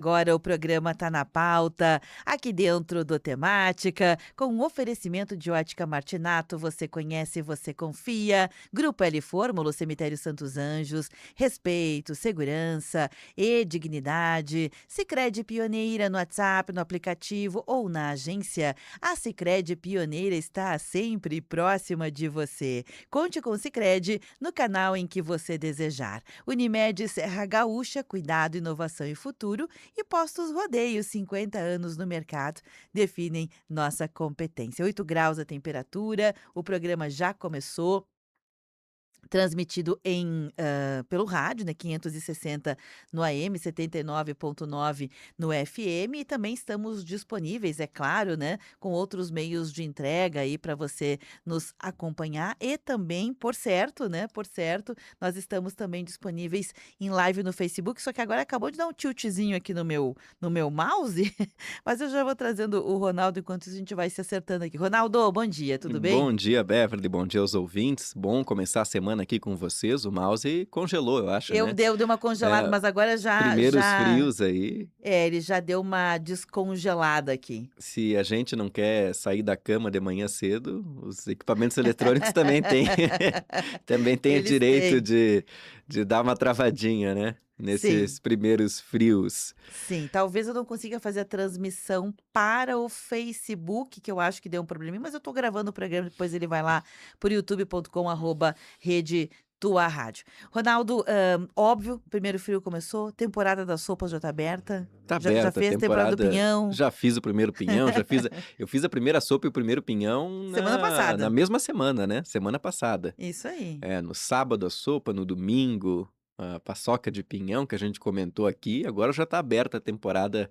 Agora o programa tá na pauta, aqui dentro do Temática, com um oferecimento de Ótica Martinato, você conhece, você confia. Grupo L Fórmula, Cemitério Santos Anjos, respeito, segurança e dignidade. Sicredi Pioneira no WhatsApp, no aplicativo ou na agência. A Sicredi Pioneira está sempre próxima de você. Conte com o Sicredi no canal em que você desejar. Unimed Serra Gaúcha, cuidado, inovação e futuro. E Postos Rodeio, 50 anos no mercado, definem nossa competência. 8 graus a temperatura, o programa já começou. Transmitido pelo rádio, né, 560 no AM, 79,9 no FM, e também estamos disponíveis, é claro, né, com outros meios de entrega aí para você nos acompanhar e também, por certo, nós estamos também disponíveis em live no Facebook, só que agora acabou de dar um tiltzinho aqui no meu mouse, mas eu já vou trazendo o Ronaldo enquanto a gente vai se acertando aqui. Ronaldo, bom dia, tudo bem? Bom dia, Beverly. Bom dia aos ouvintes. Bom começar a semana aqui com vocês. O mouse congelou, eu acho, Eu né? deu uma congelada, É, mas agora já primeiros já frios aí. ele já deu uma descongelada aqui. Se a gente não quer sair da cama de manhã cedo, os equipamentos eletrônicos também têm, também têm o Eles direito têm. de dar uma travadinha, né? Sim, Nesses primeiros frios. sim. Talvez eu não consiga fazer a transmissão para o Facebook, que eu acho que deu um probleminha, mas eu tô gravando o programa, depois ele vai lá por youtube.com/rede Tua Rádio. Ronaldo, óbvio, o primeiro frio começou, temporada das sopas já tá aberta. Tá Já aberta a fez temporada do temporada. pinhão? Já fiz o primeiro pinhão, eu fiz a primeira sopa e o primeiro pinhão Semana na passada. mesma semana, né? Semana passada. Isso aí. É, no sábado a sopa, no domingo a paçoca de pinhão que a gente comentou aqui. Agora já tá aberta a temporada,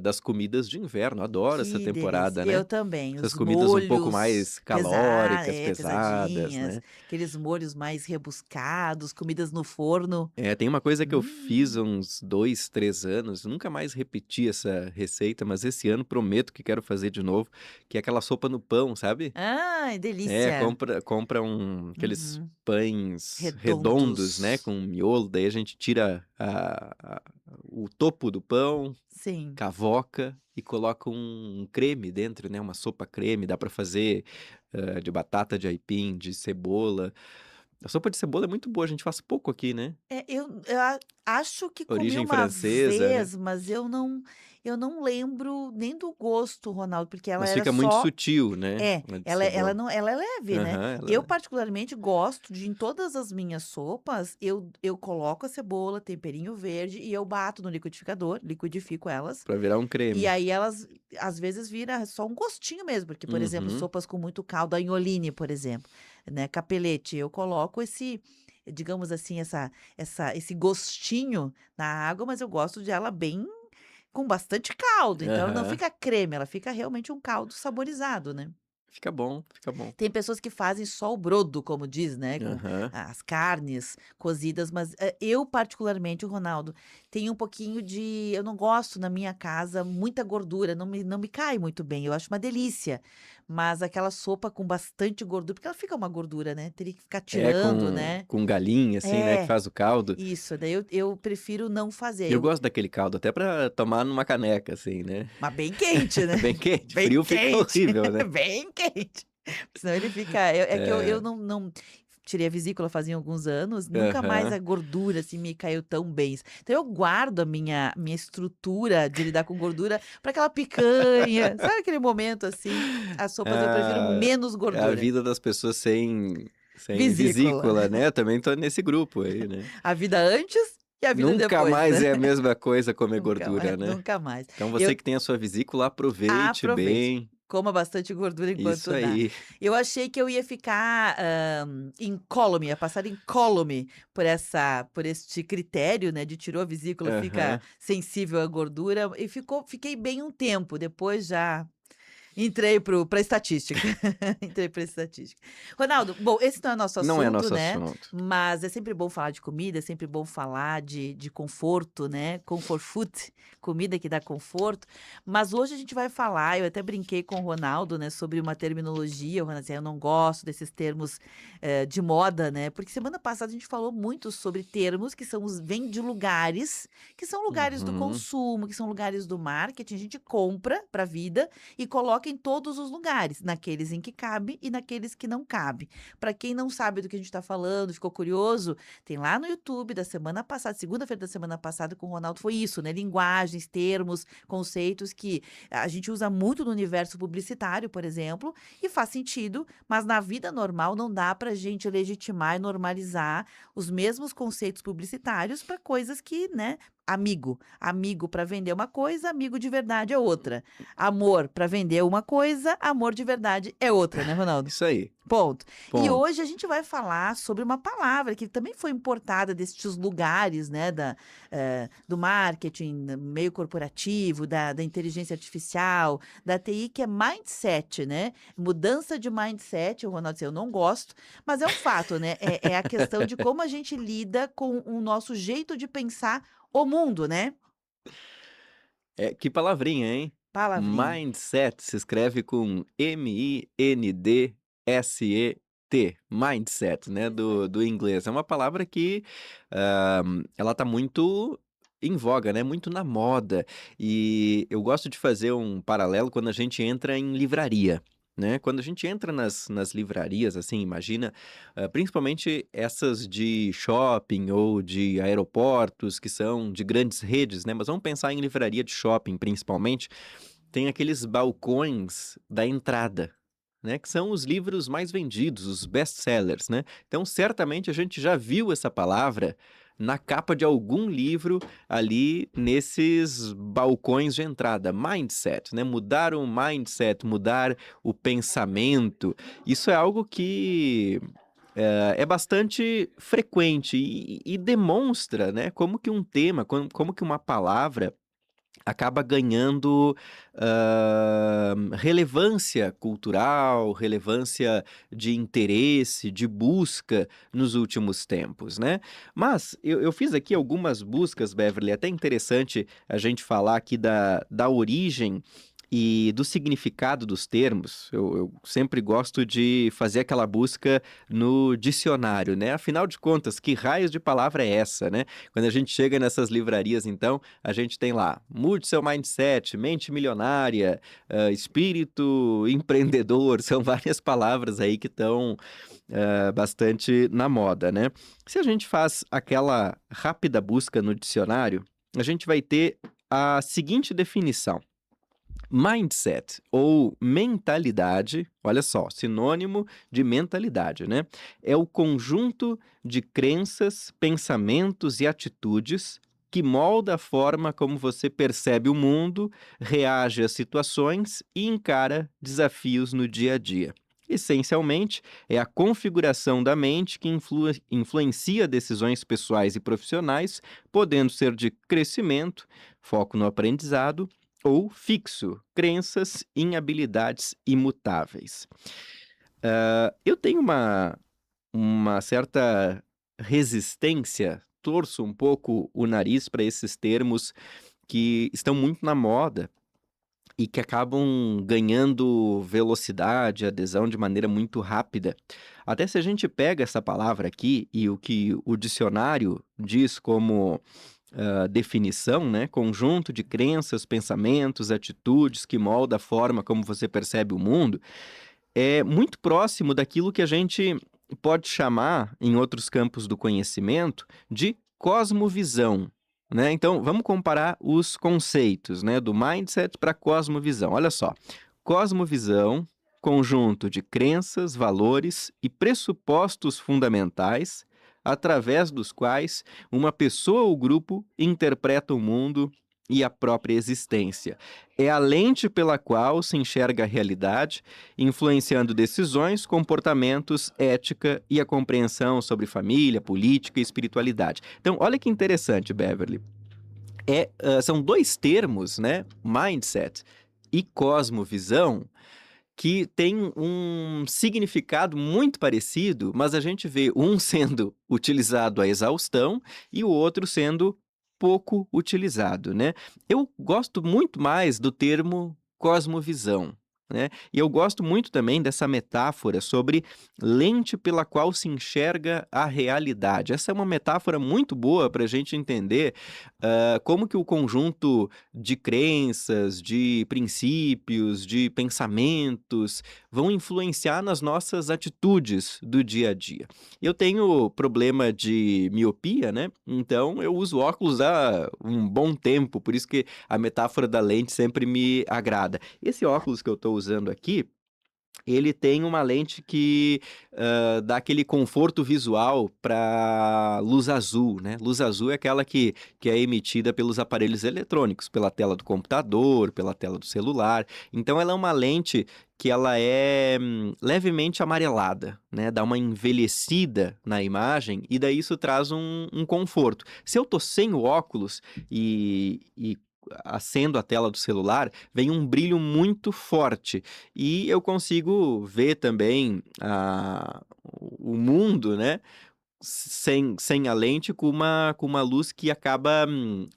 das comidas de inverno. Adoro essa Que delícia. temporada, Eu né. também. Essas Os comidas um pouco molhos mais calóricas, pesadas, pesadinhas, né. aqueles molhos mais rebuscados, comidas no forno. É, tem uma coisa que eu fiz há Hum. uns 2, 3 anos, nunca mais repeti essa receita, mas esse ano prometo que quero fazer de novo, que é aquela sopa no pão, sabe. Ai, É, delícia. compra aqueles Uhum. pães redondos, né, Redondos. com miolo, daí a gente tira o topo do pão, Sim. cavoca e coloca um creme dentro, né, uma sopa creme, dá pra fazer, de batata, de aipim, de cebola. A sopa de cebola é muito boa, a gente faz pouco aqui, né. É, eu acho que comi Origem uma francesa, né, vez, mas eu não lembro nem do gosto, Ronaldo, porque ela mas era fica muito só. sutil, né, É, a de ela cebola. não ela é leve, né. Aham, Eu ela particularmente gosto de em todas as minhas sopas, eu coloco a cebola, temperinho verde e eu bato no liquidificador, liquidifico elas, pra virar um e creme. aí elas às vezes vira só um gostinho mesmo, porque, por exemplo, Uhum. sopas com muito caldo, a inholine, por exemplo, né, capelete, eu coloco esse, digamos assim, esse gostinho na água, mas eu gosto de ela bem com bastante caldo, então ela não Aham. fica creme, ela fica realmente um caldo saborizado, né. Fica bom, fica bom. Tem pessoas que fazem só o brodo, como diz, né, com Aham. as carnes cozidas, mas, eu particularmente, o Ronaldo, tenho um pouquinho de eu não gosto na minha casa muita gordura, não me cai muito bem, eu acho uma delícia, mas aquela sopa com bastante gordura porque ela fica uma gordura, né, teria que ficar É, tirando, né. com galinha, assim, né, que É, faz o caldo. isso, daí eu prefiro não fazer, Eu gosto daquele caldo até pra tomar numa caneca, assim, né. mas bem quente, né, Bem quente, bem frio fica quente, horrível, né. bem quente, senão ele fica é que eu É. não tirei a vesícula fazia alguns anos, nunca mais Aham. a gordura, assim, me caiu tão bem. Então eu guardo a minha estrutura de lidar com gordura para aquela picanha, sabe aquele momento, assim, as sopas eu prefiro Ah, menos é a gordura. vida das pessoas sem Vesícula, vesícula, né, eu também tô nesse grupo aí, né. a vida antes e a vida Nunca depois, mais né. é a mesma coisa comer Nunca mais, gordura, né. nunca mais. Então Eu você que tem a sua vesícula, aproveite Aproveite, bem. coma bastante gordura Isso enquanto dá. aí. Eu achei que eu ia ficar, incólume, ia passar incólume por este critério, né, de tirou a vesícula, fica Aham. sensível à gordura e fiquei bem um tempo, depois já Entrei pra estatística. Entrei pra estatística. Ronaldo, bom, esse não é nosso Não é assunto, nosso né, assunto. mas é sempre bom falar de comida, é sempre bom falar de conforto, né, comfort food, comida que dá conforto. Mas hoje a gente vai falar, eu até brinquei com o Ronaldo, né, sobre uma terminologia, o Ronaldo dizia: "Eu não gosto desses termos, de moda", né, porque semana passada a gente falou muito sobre termos que são os vêm de lugares, que são lugares do Uhum. consumo, que são lugares do marketing, a gente compra pra vida e coloca em todos os lugares, naqueles em que cabe e naqueles que não cabe. Para quem não sabe do que a gente está falando, ficou curioso, tem lá no YouTube da semana passada, segunda-feira da semana passada com o Ronaldo, foi isso, né? Linguagens, termos, conceitos que a gente usa muito no universo publicitário, por exemplo, e faz sentido, mas na vida normal não dá para a gente legitimar e normalizar os mesmos conceitos publicitários para coisas que, né? Amigo para vender uma coisa, amigo de verdade é outra. Amor para vender uma coisa, amor de verdade é outra, né, Ronaldo? Isso aí, Ponto. E ponto. hoje a gente vai falar sobre uma palavra que também foi importada destes lugares, né, do marketing, meio corporativo, da inteligência artificial, da TI, que é mindset, né? Mudança de mindset, o Ronaldo disse, eu não gosto, mas é um fato, né? É a questão de como a gente lida com o nosso jeito de pensar o mundo, né? Que palavrinha, hein? Palavrinha. Mindset se escreve com Mindset, mindset, né, Isso aí. do inglês. É uma palavra que, ela tá muito em voga, né, muito na moda. E eu gosto de fazer um paralelo quando a gente entra em livraria, né. Quando a gente entra nas livrarias, assim, imagina, principalmente essas de shopping ou de aeroportos, que são de grandes redes, né, mas vamos pensar em livraria de shopping, principalmente, tem aqueles balcões da entrada, né, que são os livros mais vendidos, os best-sellers, né. Então, certamente, a gente já viu essa palavra na capa de algum livro ali nesses balcões de entrada. Mindset, né, mudar o mindset, mudar o pensamento, isso é algo que, é bastante frequente e demonstra, né, como que um tema, como que uma palavra acaba ganhando, relevância cultural, relevância de interesse, de busca nos últimos tempos, né. Mas eu fiz aqui algumas buscas, Beverly, é até interessante a gente falar aqui da origem e do significado dos termos. Eu sempre gosto de fazer aquela busca no dicionário, né, afinal de contas, que raios de palavra é essa, né. Quando a gente chega nessas livrarias, então, a gente tem lá, mude seu mindset, mente milionária, espírito empreendedor, são várias palavras aí que estão, bastante na moda, né. Se a gente faz aquela rápida busca no dicionário, a gente vai ter a seguinte definição: mindset ou mentalidade, olha só, sinônimo de mentalidade, né? É o conjunto de crenças, pensamentos e atitudes que molda a forma como você percebe o mundo, reage a situações e encara desafios no dia a dia. Essencialmente, é a configuração da mente que influencia decisões pessoais e profissionais, podendo ser de crescimento, foco no aprendizado ou fixo, crenças em habilidades imutáveis. Eu tenho uma certa resistência, torço um pouco o nariz para esses termos que estão muito na moda e que acabam ganhando velocidade, adesão de maneira muito rápida. Até se a gente pega essa palavra aqui e o que o dicionário diz como definição, né, conjunto de crenças, pensamentos, atitudes que molda a forma como você percebe o mundo, é muito próximo daquilo que a gente pode chamar, em outros campos do conhecimento, de cosmovisão, né. Então, vamos comparar os conceitos, né, do mindset para cosmovisão. Olha só, cosmovisão, conjunto de crenças, valores e pressupostos fundamentais, através dos quais uma pessoa ou grupo interpreta o mundo e a própria existência. É a lente pela qual se enxerga a realidade, influenciando decisões, comportamentos, ética e a compreensão sobre família, política e espiritualidade. Então, olha que interessante, Beverly. São dois termos, né? Mindset e cosmovisão que tem um significado muito parecido, mas a gente vê um sendo utilizado à exaustão e o outro sendo pouco utilizado, né. Eu gosto muito mais do termo cosmovisão, né, e eu gosto muito também dessa metáfora sobre lente pela qual se enxerga a realidade. Essa é uma metáfora muito boa para a gente entender, como que o conjunto de crenças, de princípios, de pensamentos, vão influenciar nas nossas atitudes do dia a dia. Eu tenho problema de miopia, né, então eu uso óculos há um bom tempo, por isso que a metáfora da lente sempre me agrada. Esse óculos que eu estou usando aqui, ele tem uma lente que, dá aquele conforto visual para luz azul, né. Luz azul é aquela que é emitida pelos aparelhos eletrônicos, pela tela do computador, pela tela do celular. Então ela é uma lente que ela é, levemente amarelada, né, dá uma envelhecida na imagem e daí isso traz um conforto. Se eu tô sem o óculos e acendo a tela do celular, vem um brilho muito forte e eu consigo ver também o mundo, né, sem a lente com uma luz que acaba,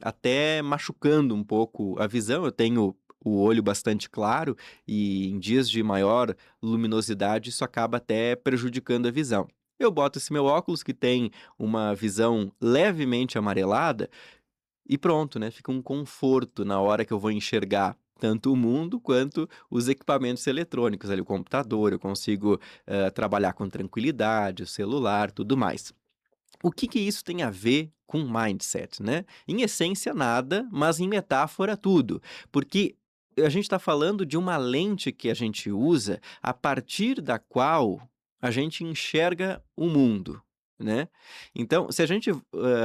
até machucando um pouco a visão. Eu tenho o olho bastante claro e em dias de maior luminosidade isso acaba até prejudicando a visão. Eu boto esse meu óculos que tem uma visão levemente amarelada e pronto, né, fica um conforto na hora que eu vou enxergar tanto o mundo quanto os equipamentos eletrônicos, ali, o computador, eu consigo, trabalhar com tranquilidade, o celular, tudo mais. O que que isso tem a ver com mindset, né? Em essência nada, mas em metáfora tudo, porque a gente está falando de uma lente que a gente usa a partir da qual a gente enxerga o mundo, né? Então, se a gente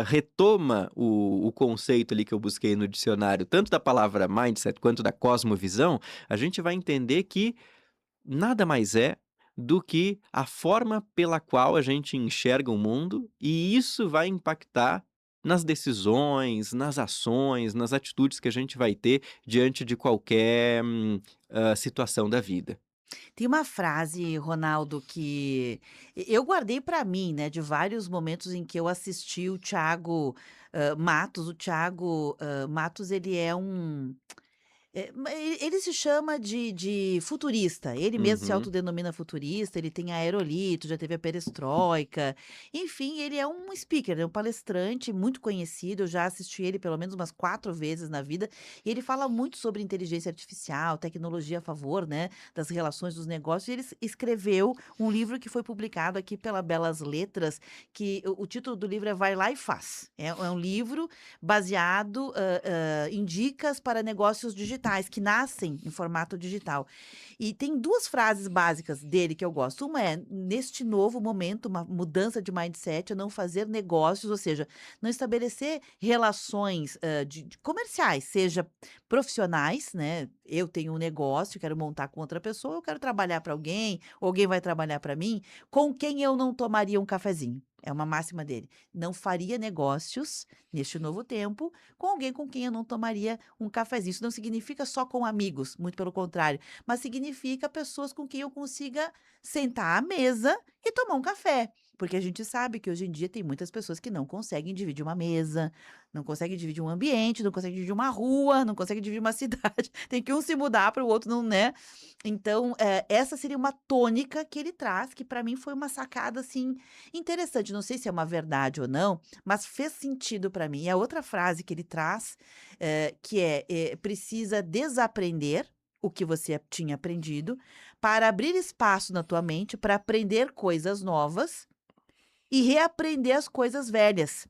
retoma o conceito ali que eu busquei no dicionário, tanto da palavra mindset quanto da cosmovisão, a gente vai entender que nada mais é do que a forma pela qual a gente enxerga o mundo, e isso vai impactar nas decisões, nas ações, nas atitudes que a gente vai ter diante de qualquer, situação da vida. Tem uma frase, Ronaldo, que eu guardei para mim, né, de vários momentos em que eu assisti o Thiago, Matos. O Thiago, Matos, ele é um ele se chama de futurista, ele mesmo se Uhum. autodenomina futurista, ele tem a aerolito, já teve a perestroika, enfim, ele é um speaker, é um palestrante muito conhecido, eu já assisti ele pelo menos umas 4 vezes na vida, e ele fala muito sobre inteligência artificial, tecnologia a favor, né, das relações dos negócios, e ele escreveu um livro que foi publicado aqui pela Belas Letras, que o título do livro é Vai Lá e Faz. É um livro baseado, em dicas para negócios digitais, que nascem em formato digital. E tem 2 frases básicas dele que eu gosto. Uma é: "Neste novo momento, uma mudança de mindset é não fazer negócios", ou seja, não estabelecer relações, de comerciais, seja profissionais, né, eu tenho um negócio, quero montar com outra pessoa, eu quero trabalhar para alguém, ou alguém vai trabalhar para mim, com quem eu não tomaria um cafezinho. É uma máxima dele. Não faria negócios, neste novo tempo, com alguém com quem eu não tomaria um cafezinho. Isso não significa só com amigos, muito pelo contrário, mas significa pessoas com quem eu consiga sentar à mesa e tomar um café. Porque a gente sabe que hoje em dia tem muitas pessoas que não conseguem dividir uma mesa, não conseguem dividir um ambiente, não conseguem dividir uma rua, não conseguem dividir uma cidade. Tem que um se mudar para o outro não, né? Então, essa seria uma tônica que ele traz, que para mim foi uma sacada assim interessante. Não sei se é uma verdade ou não, mas fez sentido para mim. E a outra frase que ele traz, que precisa desaprender o que você tinha aprendido, para abrir espaço na tua mente para aprender coisas novas e reaprender as coisas velhas.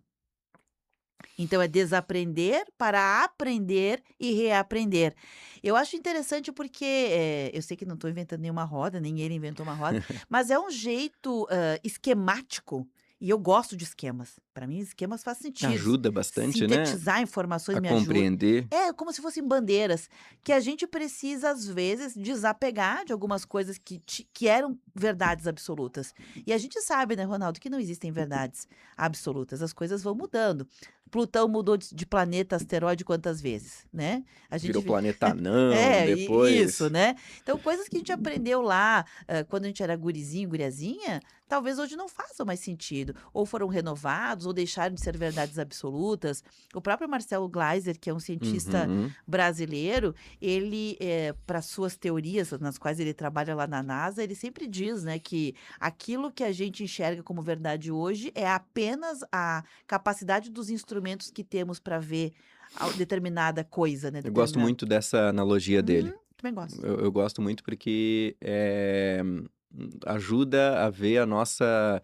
Então é desaprender para aprender e reaprender. Eu acho interessante porque, eu sei que não estou inventando nenhuma roda, nem ele inventou uma roda, mas é um jeito, esquemático, e eu gosto de esquemas. Para mim esquemas faz sentido. Ajuda bastante, né, Sintetizar informações a me ajuda. compreender. É, como se fossem bandeiras, que a gente precisa às vezes desapegar de algumas coisas que eram verdades absolutas. E a gente sabe, né, Ronaldo, que não existem verdades absolutas, as coisas vão mudando. Plutão mudou de planeta, asteroide quantas vezes, né? A gente Virou vê planeta anão, isso, depois né. Então coisas que a gente aprendeu lá, quando a gente era gurizinho, guriazinha, talvez hoje não façam mais sentido, ou foram renovados, ou deixaram de ser verdades absolutas. O próprio Marcelo Gleiser, que é um cientista Uhum. brasileiro, ele, para suas teorias, nas quais ele trabalha lá na NASA, ele sempre diz, né, que aquilo que a gente enxerga como verdade hoje é apenas a capacidade dos instrumentos que temos para ver determinada coisa, né, Eu gosto determinado. muito dessa analogia dele. Também gosto. Eu gosto muito porque, ajuda a ver a nossa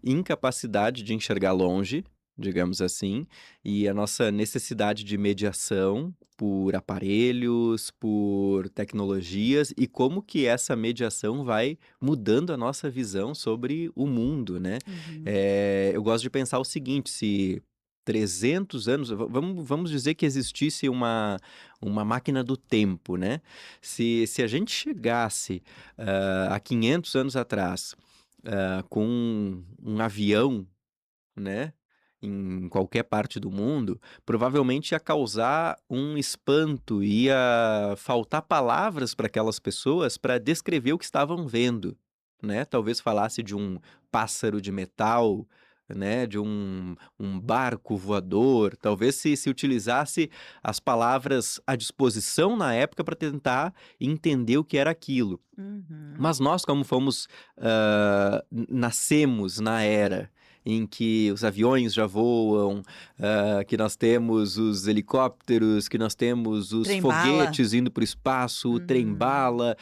incapacidade de enxergar longe, digamos assim, e a nossa necessidade de mediação por aparelhos, por tecnologias e como que essa mediação vai mudando a nossa visão sobre o mundo, né. Uhum. Eu gosto de pensar o seguinte, se 300 anos vamos dizer que existisse uma máquina do tempo, né. Se a gente chegasse, há 500 anos atrás, com um avião, né, em qualquer parte do mundo, provavelmente ia causar um espanto, ia faltar palavras para aquelas pessoas para descrever o que estavam vendo, né. Talvez falasse de um pássaro de metal, né, de um barco voador, talvez se utilizasse as palavras à disposição na época para tentar entender o que era aquilo. Uhum. Mas nós, como fomos, nascemos na era em que os aviões já voam, que nós temos os helicópteros, que nós temos os Trem-bala. foguetes indo para o espaço, o Uhum. trem-bala.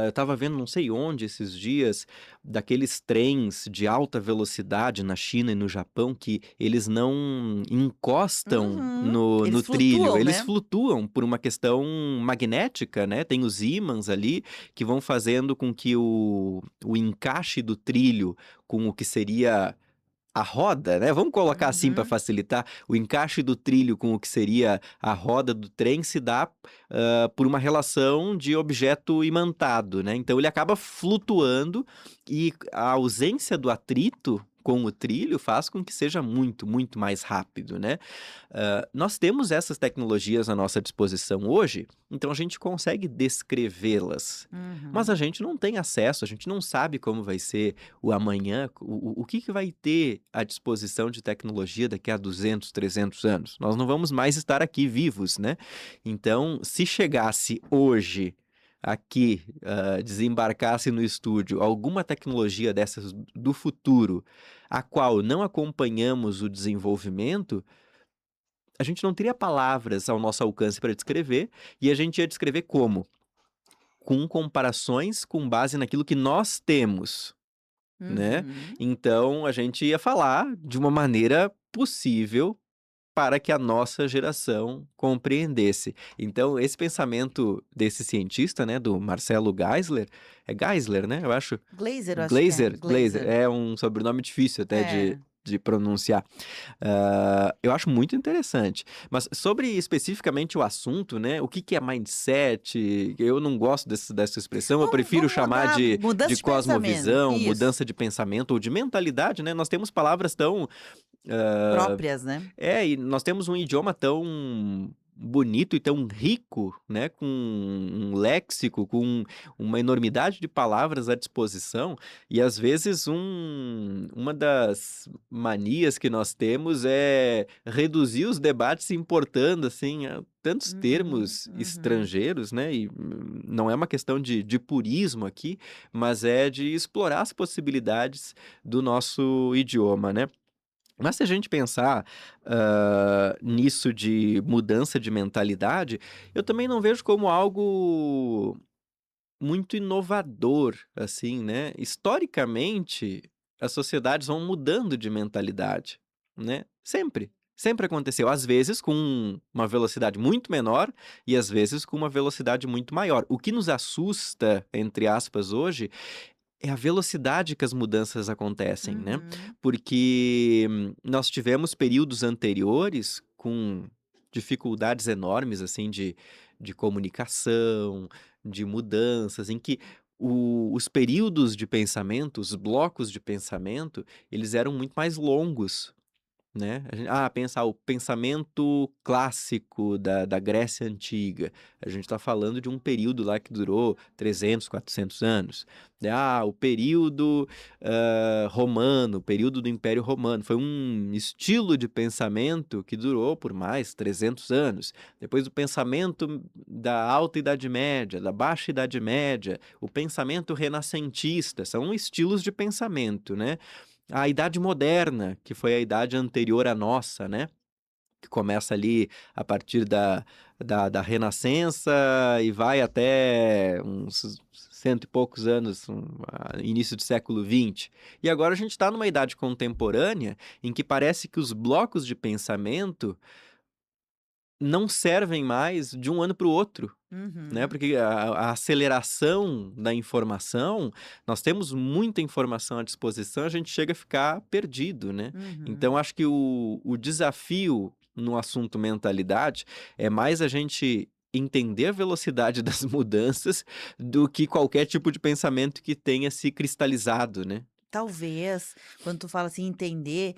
Eu estava vendo não sei onde esses dias, daqueles trens de alta velocidade na China e no Japão que eles não encostam Uhum. no Eles trilho, flutuam, eles né. flutuam por uma questão magnética, né, tem os ímãs ali, que vão fazendo com que o encaixe do trilho com o que seria a roda, né, vamos colocar assim para Uhum. facilitar, o encaixe do trilho com o que seria a roda do trem se dá, por uma relação de objeto imantado, né, então ele acaba flutuando e a ausência do atrito com o trilho faz com que seja muito, muito mais rápido, né. Nós temos essas tecnologias à nossa disposição hoje, então a gente consegue descrevê-las, mas a Uhum. gente não tem acesso, a gente não sabe como vai ser o amanhã, o que que vai ter à disposição de tecnologia daqui a 200, 300 anos. Nós não vamos mais estar aqui vivos, né. Então, se chegasse hoje aqui, desembarcasse no estúdio alguma tecnologia dessas do futuro, a qual não acompanhamos o desenvolvimento, a gente não teria palavras ao nosso alcance para descrever, e a gente ia descrever como? Com comparações com base naquilo que nós temos, né. Uhum. Então a gente ia falar de uma maneira possível para que a nossa geração compreendesse. Então esse pensamento desse cientista, né, do Marcelo Geisler, é Geisler, né, eu acho? Glazer, eu acho que é. Glaser, Glazer. é um sobrenome difícil até É. de pronunciar. Eu acho muito interessante. Mas sobre especificamente o assunto, né, o que que é mindset, eu não gosto dessa expressão, eu prefiro Vamos chamar mudar, de mudança de pensamento. cosmovisão, Isso. mudança de pensamento ou de mentalidade, né, nós temos palavras tão, hã Próprias, né. e nós temos um idioma tão bonito e tão rico, né, com um léxico, com uma enormidade de palavras à disposição, e às vezes uma das manias que nós temos é reduzir os debates importando, assim, a tantos Uhum, termos uhum. estrangeiros, né, e não é uma questão de purismo aqui, mas é de explorar as possibilidades do nosso idioma, né. Mas se a gente pensar, nisso de mudança de mentalidade, eu também não vejo como algo muito inovador, assim, né. Historicamente, as sociedades vão mudando de mentalidade, né, sempre, sempre aconteceu. Às vezes com uma velocidade muito menor e às vezes com uma velocidade muito maior. O que nos "assusta", entre aspas, hoje, é a velocidade que as mudanças acontecem, né, Uhum. porque nós tivemos períodos anteriores com dificuldades enormes, assim, de comunicação, de mudanças, em que os períodos de pensamento, os blocos de pensamento, eles eram muito mais longos, né. Pensa o pensamento clássico da Grécia Antiga. A gente está falando de um período lá que durou 300, 400 anos. O período, romano, o período do Império Romano. Foi um estilo de pensamento que durou por mais 300 anos. Depois o pensamento da Alta Idade Média, da Baixa Idade Média, o pensamento renascentista, são estilos de pensamento, né. A Idade Moderna, que foi a idade anterior à nossa, né, que começa ali a partir da Renascença e vai até uns cento e poucos anos, início do século XX. E agora a gente está numa idade contemporânea em que parece que os blocos de pensamento não servem mais de um ano para o outro. Né, Uhum, porque a aceleração da informação, nós temos muita informação à disposição, a gente chega a ficar perdido, né. Então uhum. acho que o desafio no assunto mentalidade é mais a gente entender a velocidade das mudanças do que qualquer tipo de pensamento que tenha se cristalizado, né. Talvez, quando tu fala assim, entender,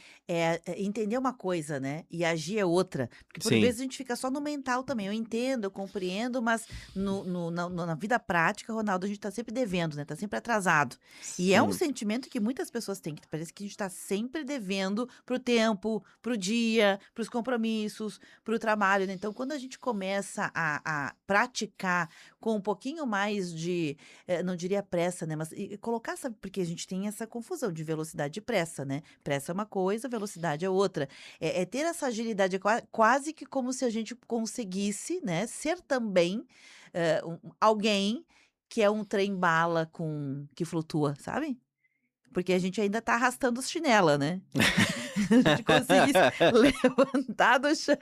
entender uma coisa, né, e agir é outra, porque por Sim, vezes a gente fica só no mental também, eu entendo, eu compreendo, mas na vida prática, Ronaldo, a gente tá sempre devendo, né, tá sempre atrasado. E é um sim. sentimento que muitas pessoas têm, que parece que a gente tá sempre devendo pro tempo, pro dia, para os compromissos, pro trabalho, né, então quando a gente começa a praticar com um pouquinho mais de não diria pressa, né, mas colocar, sabe, porque a gente tem essa confusão de velocidade e pressa, né. Pressa é uma coisa, velocidade é outra. É ter essa agilidade, é quase que como se a gente conseguisse, né, ser também, alguém que é um trem-bala que flutua, sabe. Porque a gente ainda tá arrastando os chinela, né. A gente conseguisse levantar do chão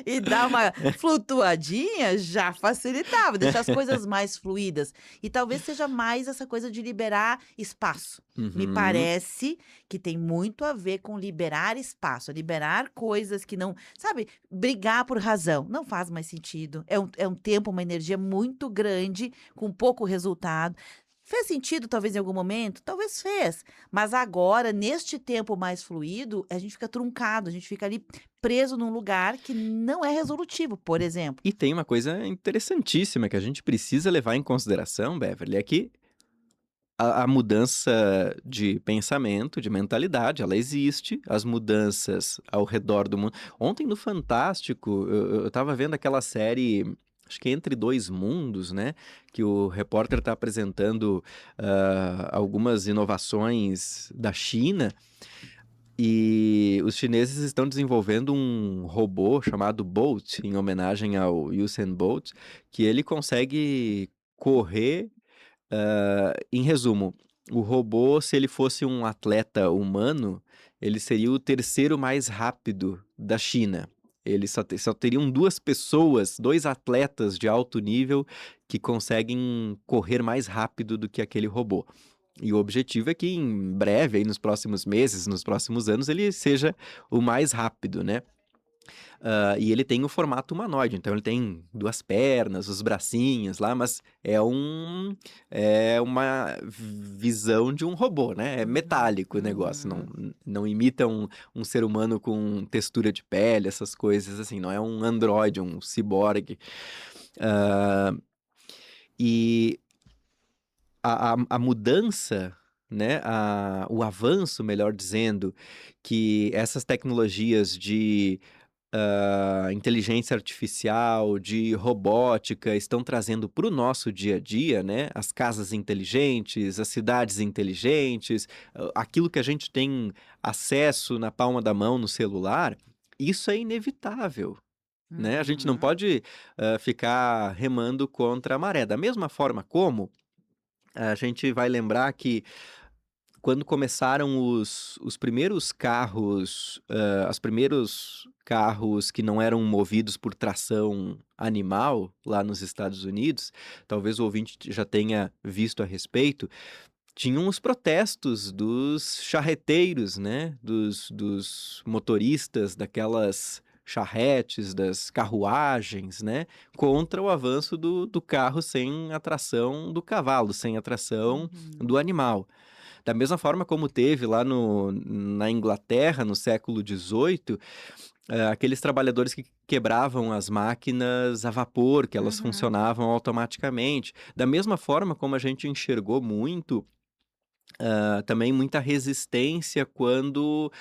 e dar uma flutuadinha, já facilitava, deixar as coisas mais fluídas. E talvez seja mais essa coisa de liberar espaço. Me Uhum. parece que tem muito a ver com liberar espaço, liberar coisas que não, sabe, brigar por razão, não faz mais sentido. É um tempo, uma energia muito grande, com pouco resultado. Fez sentido talvez em algum momento? Talvez fez, mas agora, neste tempo mais fluido, a gente fica truncado, a gente fica ali preso num lugar que não é resolutivo, por exemplo. E tem uma coisa interessantíssima que a gente precisa levar em consideração, Beverly, é que a mudança de pensamento, de mentalidade, ela existe, as mudanças ao redor do mundo. Ontem no Fantástico, eu estava vendo aquela série, acho que Entre Dois Mundos, né, que o repórter está apresentando, algumas inovações da China, e os chineses estão desenvolvendo um robô chamado Bolt, em homenagem ao Usain Bolt, que ele consegue correr. Em resumo, o robô, se ele fosse um atleta humano, ele seria o terceiro mais rápido da China. Ele só teriam 2 pessoas, 2 atletas de alto nível que conseguem correr mais rápido do que aquele robô. E o objetivo é que em breve, aí nos próximos meses, nos próximos anos, ele seja o mais rápido, né. E ele tem o formato humanoide, então ele tem 2 pernas, os bracinhos lá, mas é uma visão de um robô, né, é Uhum, metálico o negócio, uhum. não imita um ser humano com textura de pele, essas coisas assim, não é um androide, um ciborgue. Hã, e a mudança, né, o avanço, melhor dizendo, que essas tecnologias de inteligência artificial, de robótica estão trazendo para o nosso dia a dia, né, as casas inteligentes, as cidades inteligentes, aquilo que a gente tem acesso na palma da mão no celular, isso é inevitável, né, a gente não Uhum. pode, ficar remando contra a maré. Da mesma forma como a gente vai lembrar que quando começaram os primeiros carros, os primeiros carros que não eram movidos por tração animal lá nos Estados Unidos, talvez o ouvinte já tenha visto a respeito, tinham os protestos dos charreteiros, né, dos motoristas daquelas charretes, das carruagens, né, contra o avanço do carro sem a tração do cavalo, sem a tração Uhum. do animal. Da mesma forma como teve lá na Inglaterra, no século XVIII, aqueles trabalhadores que quebravam as máquinas a vapor, que elas Uhum. funcionavam automaticamente. Da mesma forma como a gente enxergou muito, também muita resistência quando,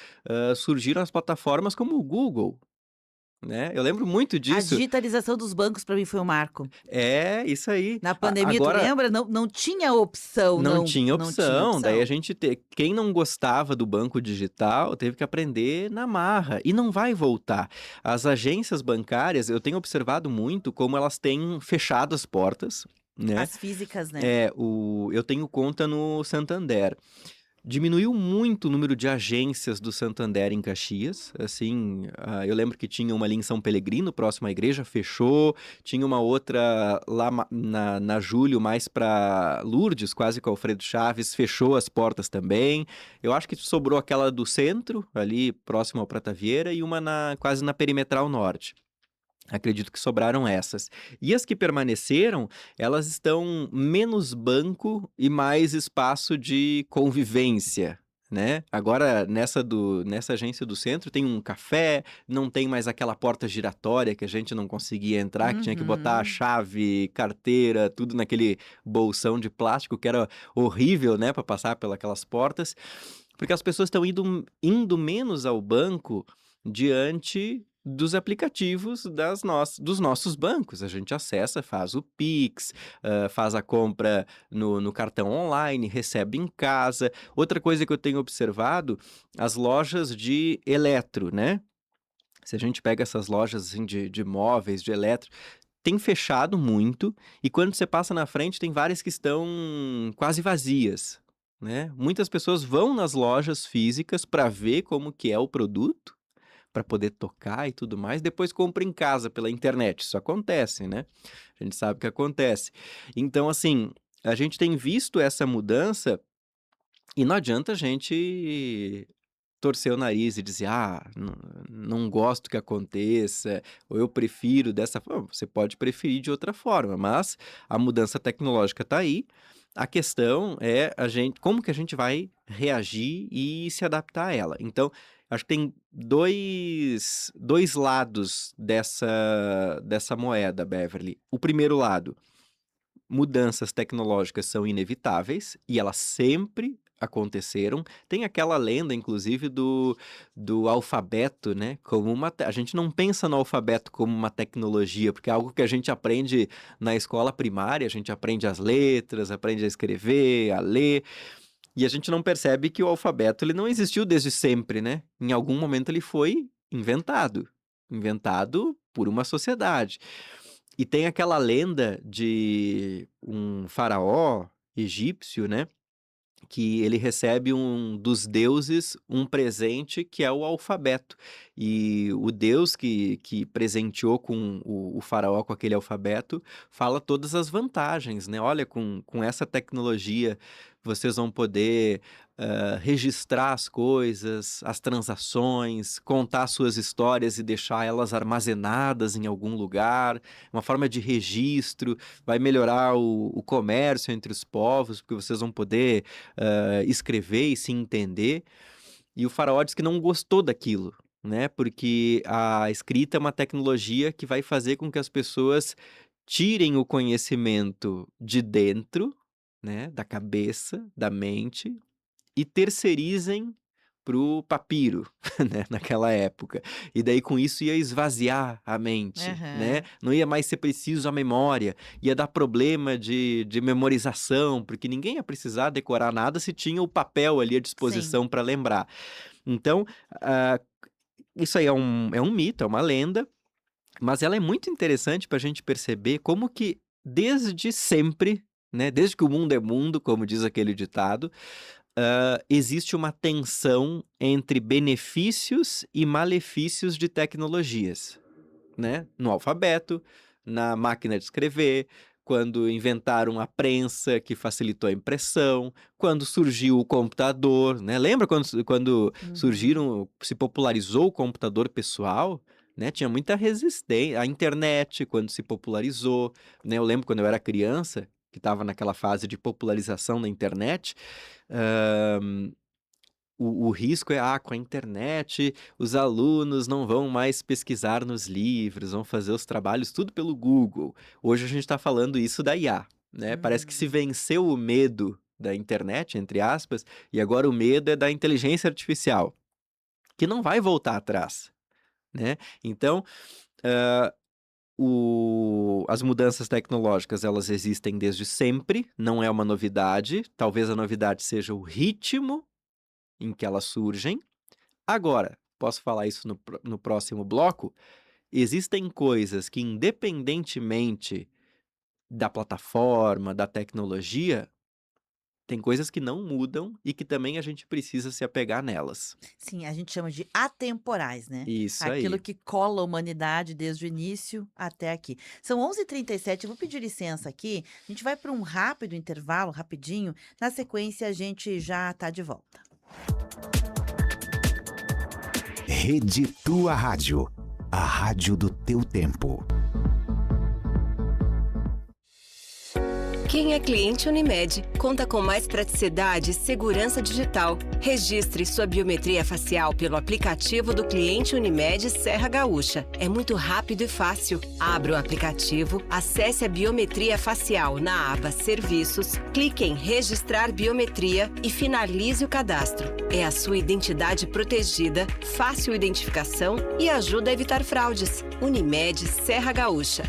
surgiram as plataformas como o Google, né. Eu lembro muito A disso. digitalização dos bancos para mim foi um marco. É, isso aí. Na A pandemia, tu agora lembra? Não tinha opção, não tinha não tinha opção, daí a opção. gente quem não gostava do banco digital teve que aprender na marra, e não vai voltar. As agências bancárias, eu tenho observado muito como elas têm fechado as portas, né. As físicas, né. Eu tenho conta no Santander. Diminuiu muito o número de agências do Santander em Caxias, assim, eu lembro que tinha uma ali em São Pellegrino, próximo à igreja, fechou, tinha uma outra lá na Júlio, mais para Lourdes, quase com Alfredo Chaves, fechou as portas também. Eu acho que sobrou aquela do centro, ali próximo ao Prata Vieira, e uma quase na Perimetral Norte. Acredito que sobraram essas. E as que permaneceram, elas estão menos banco e mais espaço de convivência, né. Agora nessa agência do centro tem um café, não tem mais aquela porta giratória que a gente não conseguia entrar, que tinha que botar a Uhum. chave, carteira, tudo naquele bolsão de plástico que era horrível, né, para passar pelas portas, porque as pessoas estão indo menos ao banco diante dos aplicativos dos nossos bancos. A gente acessa, faz o Pix, faz a compra no cartão online, recebe em casa. Outra coisa que eu tenho observado, as lojas de eletro, né. Se a gente pega essas lojas, assim, de móveis, de eletro, tem fechado muito, e quando você passa na frente tem várias que estão quase vazias, né. Muitas pessoas vão nas lojas físicas para ver como que é o produto, para poder tocar e tudo mais, depois compra em casa pela internet. Isso acontece, né, a gente sabe que acontece. Então, assim, a gente tem visto essa mudança e não adianta a gente torcer o nariz e dizer: "Ah, não gosto que aconteça", ou "Eu prefiro dessa forma". Você pode preferir de outra forma, mas a mudança tecnológica está aí. A questão é a gente como que a gente vai reagir e se adaptar a ela. Então, acho que tem dois lados dessa moeda, Beverly. O primeiro lado: mudanças tecnológicas são inevitáveis e elas sempre aconteceram. Tem aquela lenda, inclusive, do alfabeto, né, como a gente não pensa no alfabeto como uma tecnologia, porque é algo que a gente aprende na escola primária, a gente aprende as letras, aprende a escrever, a ler, e a gente não percebe que o alfabeto ele não existiu desde sempre, né. Em algum momento ele foi inventado por uma sociedade. E tem aquela lenda de um faraó egípcio, né, que ele recebe dos deuses um presente que é o alfabeto. E o deus que presenteou com o faraó com aquele alfabeto, fala todas as vantagens, né: "Olha, com essa tecnologia vocês vão poder, registrar as coisas, as transações, contar suas histórias e deixar elas armazenadas em algum lugar, uma forma de registro, vai melhorar o comércio entre os povos, porque vocês vão poder escrever e se entender". E o faraó diz que não gostou daquilo, né, porque a escrita é uma tecnologia que vai fazer com que as pessoas tirem o conhecimento de dentro, né, da cabeça, da mente, e terceirizem para o papiro, né, naquela época. E daí com isso ia esvaziar a mente, né, Aham. não ia mais ser preciso a memória, ia dar problema de memorização, porque ninguém ia precisar decorar nada se tinha o papel ali à Sim. disposição para lembrar. Então, ah, isso aí é um mito, é uma lenda, mas ela é muito interessante para a gente perceber como que desde sempre, né, desde que o mundo é mundo, como diz aquele ditado, existe uma tensão entre benefícios e malefícios de tecnologias, né. No alfabeto, na máquina de escrever, quando inventaram a prensa que facilitou a impressão, quando surgiu o computador, né. Lembra quando Uhum. surgiram se popularizou o computador pessoal, né, tinha muita resistência. A internet quando se popularizou, né, eu lembro quando eu era criança, que estava naquela fase de popularização da internet, hã, o risco é, com a internet, os alunos não vão mais pesquisar nos livros, vão fazer os trabalhos tudo pelo Google. Hoje a gente está falando isso da IA, né, parece que se Hum. venceu o medo da internet, entre aspas, e agora o medo é da inteligência artificial, que não vai voltar atrás, né. Então, as mudanças tecnológicas, elas existem desde sempre, não é uma novidade, talvez a novidade seja o ritmo em que elas surgem. Agora, posso falar isso no próximo bloco, existem coisas que independentemente da plataforma, da tecnologia, tem coisas que não mudam e que também a gente precisa se apegar nelas. Sim, a gente chama de atemporais, né. Isso Aquilo aí. que cola a humanidade desde o início até aqui. São 11h37, eu vou pedir licença aqui, a gente vai para um rápido intervalo, rapidinho, na sequência a gente já tá de volta. Rede Tua Rádio, a rádio do teu tempo. Quem é cliente Unimed conta com mais praticidade e segurança digital. Registre sua biometria facial pelo aplicativo do cliente Unimed Serra Gaúcha. É muito rápido e fácil. Abra o aplicativo, acesse a biometria facial na aba Serviços, clique em Registrar Biometria e finalize o cadastro. É a sua identidade protegida, fácil identificação e ajuda a evitar fraudes. Unimed Serra Gaúcha.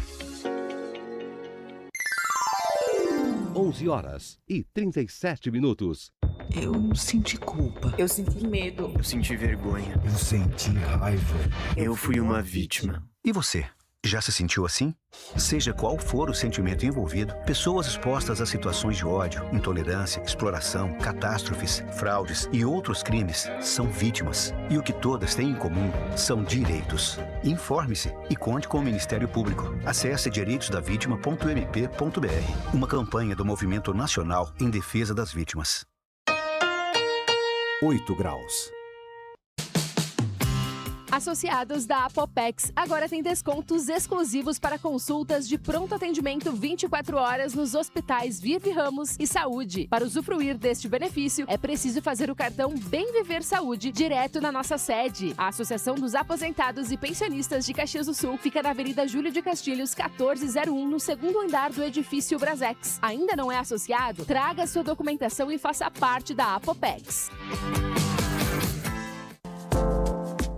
11h37. Eu senti culpa. Eu senti medo. Eu senti vergonha. Eu senti raiva. Eu fui uma vítima. E você? Já se sentiu assim? Seja qual for o sentimento envolvido, pessoas expostas a situações de ódio, intolerância, exploração, catástrofes, fraudes e outros crimes são vítimas. E o que todas têm em comum são direitos. Informe-se e conte com o Ministério Público. Acesse direitosdavitima.mp.br. Uma campanha do Movimento Nacional em Defesa das Vítimas. 8 graus. Associados da Apopex agora têm descontos exclusivos para consultas de pronto atendimento 24 horas nos hospitais Vive Ramos e Saúde. Para usufruir deste benefício, é preciso fazer o cartão Bem Viver Saúde direto na nossa sede. A Associação dos Aposentados e Pensionistas de Caxias do Sul fica na Avenida Júlio de Castilhos, 1401, no segundo andar do edifício Brasex. Ainda não é associado? Traga sua documentação e faça parte da Apopex.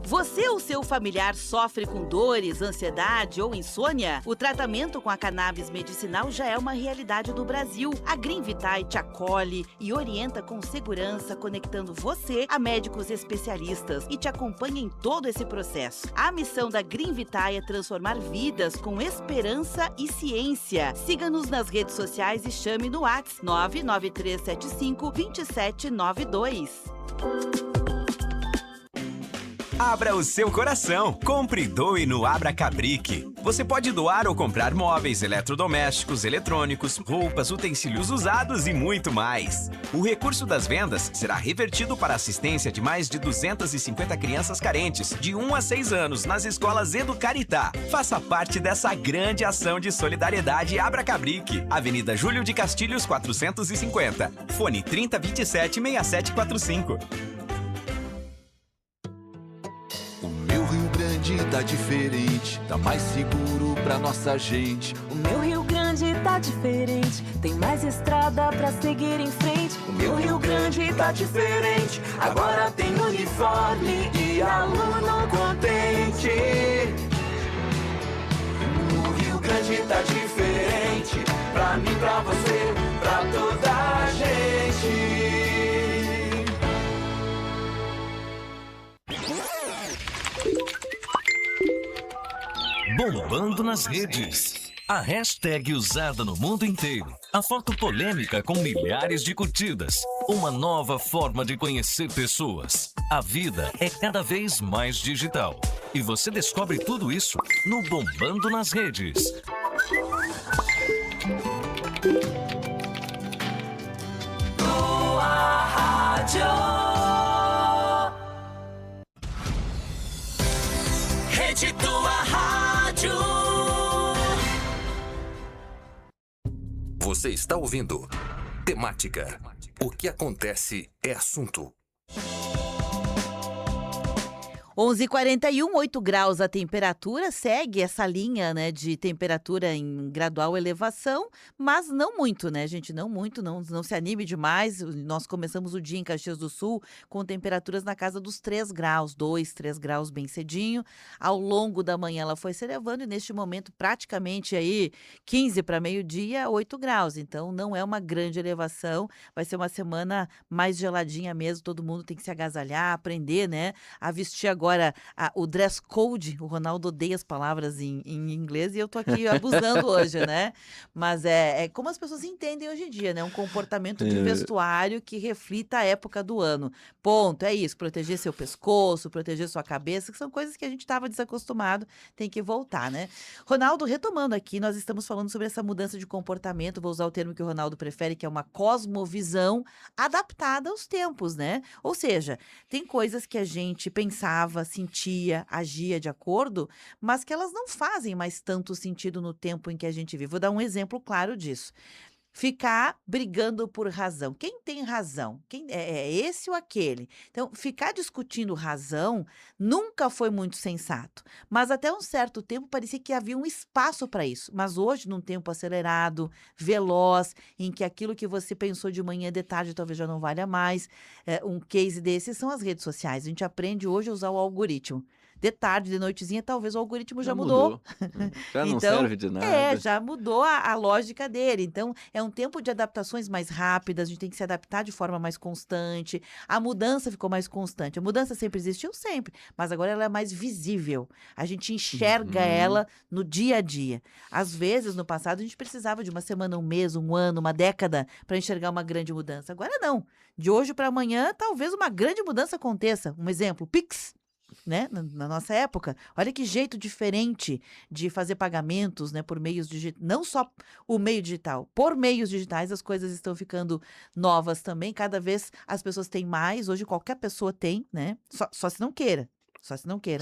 Você ou seu familiar sofre com dores, ansiedade ou insônia? O tratamento com a cannabis medicinal já é uma realidade do Brasil. A Green Vitae te acolhe e orienta com segurança, conectando você a médicos especialistas e te acompanha em todo esse processo. A missão da Green Vitae é transformar vidas com esperança e ciência. Siga-nos nas redes sociais e chame no WhatsApp 993752792. Abra o seu coração. Compre e doe no Abra Cabric. Você pode doar ou comprar móveis, eletrodomésticos, eletrônicos, roupas, utensílios usados e muito mais. O recurso das vendas será revertido para a assistência de mais de 250 crianças carentes, de 1 a 6 anos, nas escolas Educaritá. Faça parte dessa grande ação de solidariedade Abra Cabric. Avenida Júlio de Castilhos, 450. Fone 3027-6745. Tá diferente, tá mais seguro pra nossa gente. O meu Rio Grande tá diferente, tem mais estrada pra seguir em frente. O meu Rio Grande tá diferente, agora tem uniforme e aluno contente. O Rio Grande tá diferente, pra mim, pra você, pra toda a gente. Bombando nas redes. A hashtag usada no mundo inteiro. A foto polêmica com milhares de curtidas. Uma nova forma de conhecer pessoas. A vida é cada vez mais digital. E você descobre tudo isso no Bombando nas Redes. Boa Rádio. Rede Tua Rádio. Você está ouvindo Temática. O que acontece é assunto. 11h41, 8 graus a temperatura, segue essa linha, né, de temperatura em gradual elevação, mas não muito, né, gente? Não muito, não se anime demais. Nós começamos o dia em Caxias do Sul com temperaturas na casa dos 3 graus, 2, 3 graus bem cedinho. Ao longo da manhã ela foi se elevando e neste momento praticamente aí 15 para meio-dia, 8 graus. Então não é uma grande elevação, vai ser uma semana mais geladinha mesmo, todo mundo tem que se agasalhar, aprender, né, a vestir agora o dress code. O Ronaldo odeia as palavras em inglês e eu tô aqui abusando hoje, né? Mas é como as pessoas entendem hoje em dia, né? Um comportamento de vestuário que reflita a época do ano. Ponto, é isso. Proteger seu pescoço, proteger sua cabeça, que são coisas que a gente estava desacostumado, tem que voltar, né? Ronaldo, retomando aqui, nós estamos falando sobre essa mudança de comportamento, vou usar o termo que o Ronaldo prefere, que é uma cosmovisão adaptada aos tempos, né? Ou seja, tem coisas que a gente pensava, sentia, agia de acordo, mas que elas não fazem mais tanto sentido no tempo em que a gente vive. Vou dar um exemplo claro disso. Ficar brigando por razão. Quem tem razão? Quem é esse ou aquele? Então, ficar discutindo razão nunca foi muito sensato. Mas até um certo tempo parecia que havia um espaço para isso. Mas hoje, num tempo acelerado, veloz, em que aquilo que você pensou de manhã de tarde talvez já não valha mais, um case desses são as redes sociais. A gente aprende hoje a usar o algoritmo. De tarde, de noitezinha, talvez o algoritmo já mudou. Já não Então, serve de nada. já mudou a lógica dele. Então, é um tempo de adaptações mais rápidas, a gente tem que se adaptar de forma mais constante. A mudança ficou mais constante. A mudança sempre existiu, sempre, mas agora ela é mais visível. A gente enxerga ela no dia a dia. Às vezes, no passado, a gente precisava de uma semana, um mês, um ano, uma década para enxergar uma grande mudança. Agora não. De hoje para amanhã, talvez uma grande mudança aconteça. Um exemplo, Pix. Né? Na nossa época, olha que jeito diferente de fazer pagamentos, né, por meios digitais, não só o meio digital, por meios digitais as coisas estão ficando novas também, cada vez as pessoas têm mais, hoje qualquer pessoa tem, né, só se não queira,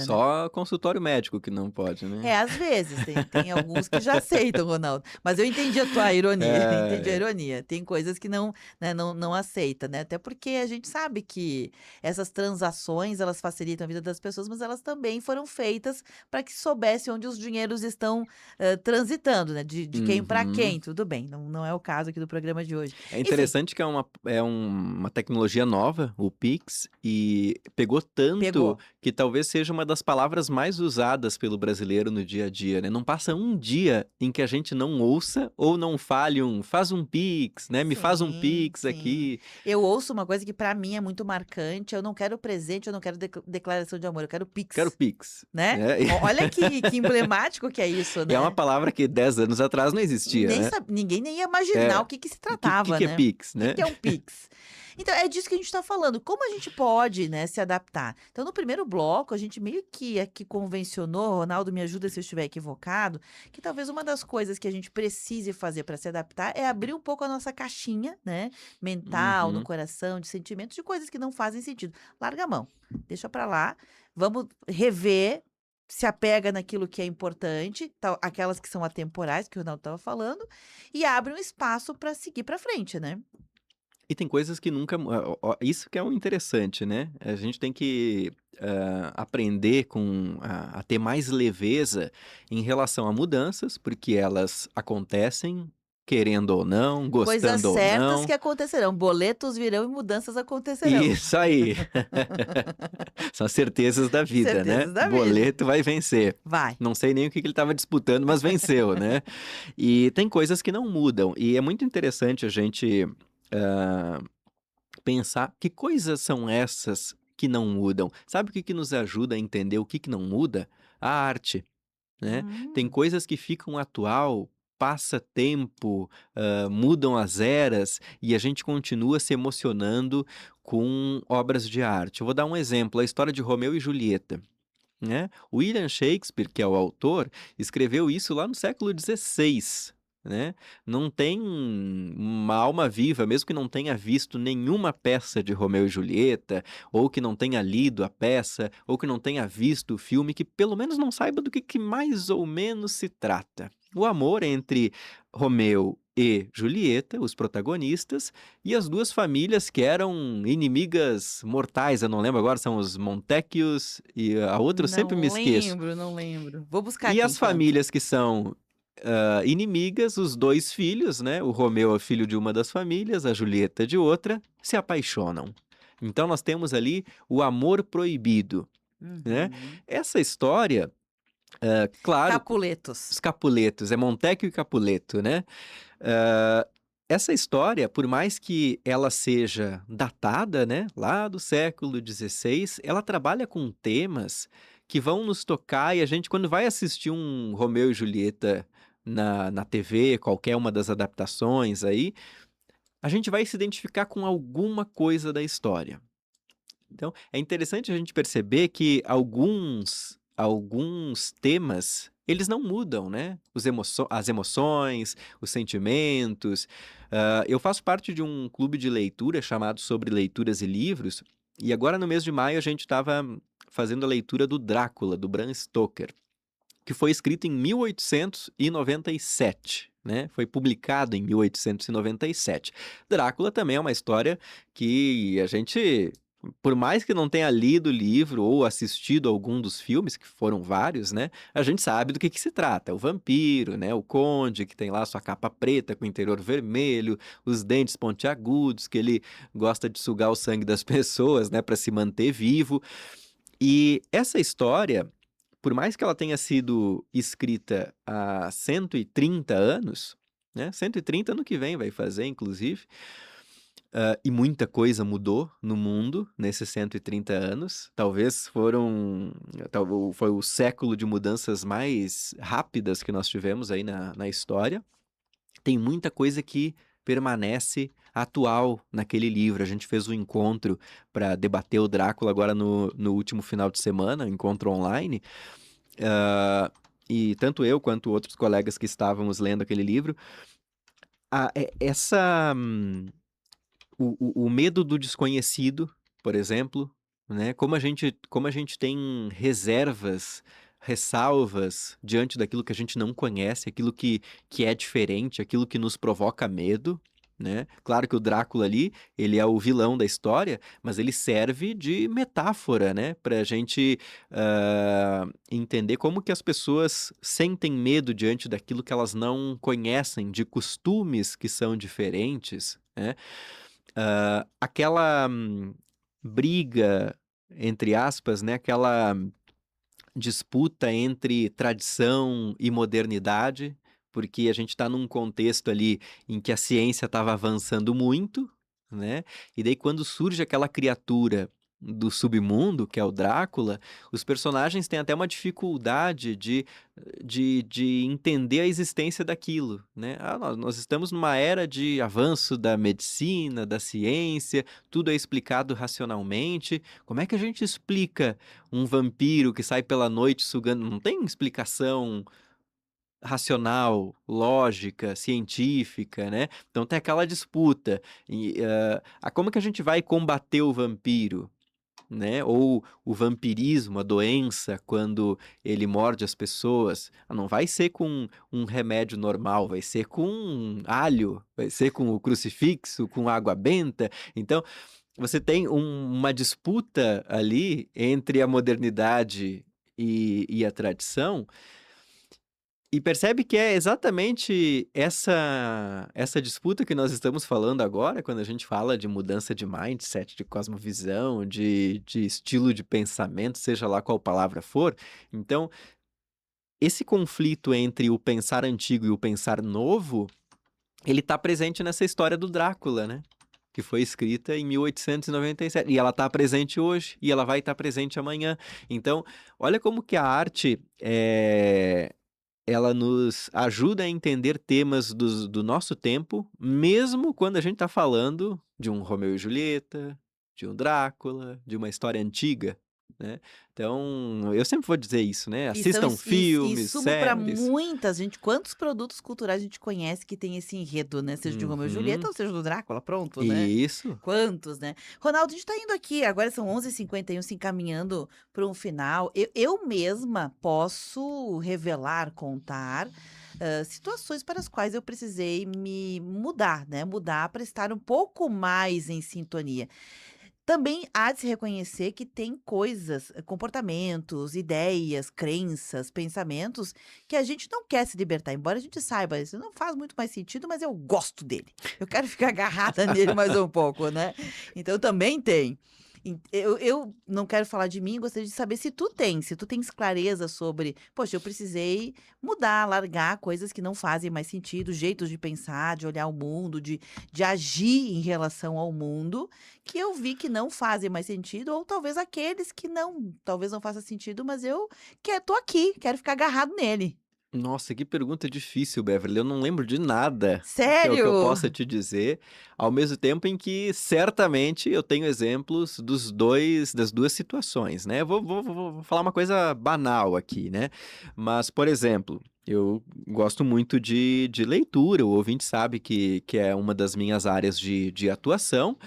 né? Só consultório médico que não pode, né? Às vezes, tem alguns que já aceitam, Ronaldo. Mas eu entendi a tua ironia, entendi a ironia. Tem coisas que não, né, não aceita, né? Até porque a gente sabe que essas transações, elas facilitam a vida das pessoas, mas elas também foram feitas para que soubesse onde os dinheiros estão transitando, né? De quem para quem, tudo bem. Não é o caso aqui do programa de hoje. É interessante que é uma tecnologia nova, o Pix, e pegou tanto que talvez seja uma das palavras mais usadas pelo brasileiro no dia a dia, né? Não passa um dia em que a gente não ouça ou não fale faz um Pix, né? Me faz um Pix aqui. Eu ouço uma coisa que para mim é muito marcante, eu não quero presente, eu não quero declaração de amor, eu quero Pix. Quero Pix. Né? Olha que emblemático que é isso, né? E é uma palavra que 10 anos atrás não existia, né? Ninguém nem ia imaginar o que se tratava, o que né? é Pix, né? O que é um Pix? Então, é disso que a gente está falando. Como a gente pode, né, se adaptar? Então, no primeiro bloco, a gente meio que aqui convencionou, Ronaldo, me ajuda se eu estiver equivocado, que talvez uma das coisas que a gente precise fazer para se adaptar é abrir um pouco a nossa caixinha, né, mental, no coração, de sentimentos, de coisas que não fazem sentido. Larga a mão, deixa para lá, vamos rever, se apega naquilo que é importante, aquelas que são atemporais, que o Ronaldo estava falando, e abre um espaço para seguir para frente, né? E tem coisas que nunca. Isso que é o interessante, né? A gente tem que aprender a ter mais leveza em relação a mudanças, porque elas acontecem, querendo ou não, Coisas gostando ou certas não. que acontecerão, boletos virão e mudanças acontecerão. Isso aí. São as certezas da vida, Certezas né? da vida. Boleto vai vencer. Vai. Não sei nem o que ele estava disputando, mas venceu, né? E tem coisas que não mudam. E é muito interessante a gente pensar que coisas são essas que não mudam. Sabe o que nos ajuda a entender o que não muda? A arte, né? Tem coisas que ficam atual, passa tempo, mudam as eras e a gente continua se emocionando com obras de arte. Eu vou dar um exemplo, a história de Romeu e Julieta. Né? William Shakespeare, que é o autor, escreveu isso lá no século XVI. Né? Não tem uma alma viva, mesmo que não tenha visto nenhuma peça de Romeu e Julieta, ou que não tenha lido a peça, ou que não tenha visto o filme, que pelo menos não saiba do que mais ou menos se trata. O amor entre Romeu e Julieta, os protagonistas, e as duas famílias que eram inimigas mortais. Eu não lembro agora, são os Montecchios e a outra eu sempre me esqueço. Não lembro. Vou buscar E aqui as enquanto. famílias que são inimigas, os dois filhos, né? O Romeu é filho de uma das famílias, a Julieta de outra, se apaixonam. Então nós temos ali o amor proibido, né? Uhum. Essa história, claro, Capuletos. os Capuletos, é Montecchio e Capuleto, né? Essa história, por mais que ela seja datada, né, lá do século XVI, ela trabalha com temas que vão nos tocar e a gente, quando vai assistir um Romeu e Julieta na TV, qualquer uma das adaptações aí, a gente vai se identificar com alguma coisa da história. Então, é interessante a gente perceber que alguns temas, eles não mudam, né? As emoções, os sentimentos. Eu faço parte de um clube de leitura chamado Sobre Leituras e Livros, e agora no mês de maio a gente estava fazendo a leitura do Drácula, do Bram Stoker, que foi escrito em 1897, né? Foi publicado em 1897. Drácula também é uma história que a gente, por mais que não tenha lido o livro ou assistido algum dos filmes, que foram vários, né? A gente sabe do que se trata. É o vampiro, né? O conde, que tem lá sua capa preta com o interior vermelho, os dentes pontiagudos, que ele gosta de sugar o sangue das pessoas, né? Para se manter vivo. E essa história, por mais que ela tenha sido escrita há 130 anos, né? 130 ano que vem vai fazer, inclusive, e muita coisa mudou no mundo nesses 130 anos. Talvez foi o século de mudanças mais rápidas que nós tivemos aí na história. Tem muita coisa que permanece atual naquele livro. A gente fez um encontro para debater o Drácula agora no último final de semana, um encontro online. E tanto eu quanto outros colegas que estávamos lendo aquele livro, o medo do desconhecido, por exemplo, né? Como a gente tem reservas, ressalvas diante daquilo que a gente não conhece, aquilo que é diferente, aquilo que nos provoca medo, né? Claro que o Drácula ali, ele é o vilão da história, mas ele serve de metáfora, né? Pra gente entender como que as pessoas sentem medo diante daquilo que elas não conhecem, de costumes que são diferentes, né? Aquela briga, entre aspas, né? Aquela disputa entre tradição e modernidade, porque a gente está num contexto ali em que a ciência estava avançando muito, né? E daí quando surge aquela criatura do submundo, que é o Drácula, os personagens têm até uma dificuldade de entender a existência daquilo, né? Nós estamos numa era de avanço da medicina, da ciência, tudo é explicado racionalmente. Como é que a gente explica um vampiro que sai pela noite sugando? Não tem explicação racional, lógica, científica, né? Então tem aquela disputa. Como que a gente vai combater o vampiro? Né? Ou o vampirismo, a doença, quando ele morde as pessoas, não vai ser com um remédio normal, vai ser com alho, vai ser com o crucifixo, com água benta. Então, você tem uma disputa ali entre a modernidade e a tradição, e percebe que é exatamente essa disputa que nós estamos falando agora, quando a gente fala de mudança de mindset, de cosmovisão, de estilo de pensamento, seja lá qual palavra for. Então, esse conflito entre o pensar antigo e o pensar novo, ele está presente nessa história do Drácula, né? Que foi escrita em 1897. E ela está presente hoje, e ela vai estar presente amanhã. Então, olha como que a arte ela nos ajuda a entender temas do nosso tempo, mesmo quando a gente está falando de um Romeu e Julieta, de um Drácula, de uma história antiga, né? Então, eu sempre vou dizer isso, né? Assistam filmes, Sumo para séries. muitas, gente. Quantos produtos culturais a gente conhece que tem esse enredo, né? Seja de Romeu e Julieta ou seja do Drácula, pronto, né? Isso. Quantos, né? Ronaldo, a gente tá indo aqui, agora são 11h51, se encaminhando para um final. Eu mesma posso revelar, contar situações para as quais eu precisei me mudar, né? Mudar para estar um pouco mais em sintonia. Também há de se reconhecer que tem coisas, comportamentos, ideias, crenças, pensamentos que a gente não quer se libertar, embora a gente saiba, isso não faz muito mais sentido, mas eu gosto dele. Eu quero ficar agarrada nele mais um pouco, né? Então também tem. Eu não quero falar de mim, gostaria de saber se tu tens clareza sobre, poxa, eu precisei mudar, largar coisas que não fazem mais sentido, jeitos de pensar, de olhar o mundo, de agir em relação ao mundo, que eu vi que não fazem mais sentido, ou talvez aqueles que não, talvez não faça sentido, mas tô aqui, quero ficar agarrado nele. Nossa, que pergunta difícil, Beverly. Eu não lembro de nada que eu Sério? possa te dizer, ao mesmo tempo em que certamente eu tenho exemplos das duas situações, né? Vou falar uma coisa banal aqui, né? Mas, por exemplo, eu gosto muito de leitura, o ouvinte sabe que é uma das minhas áreas de atuação.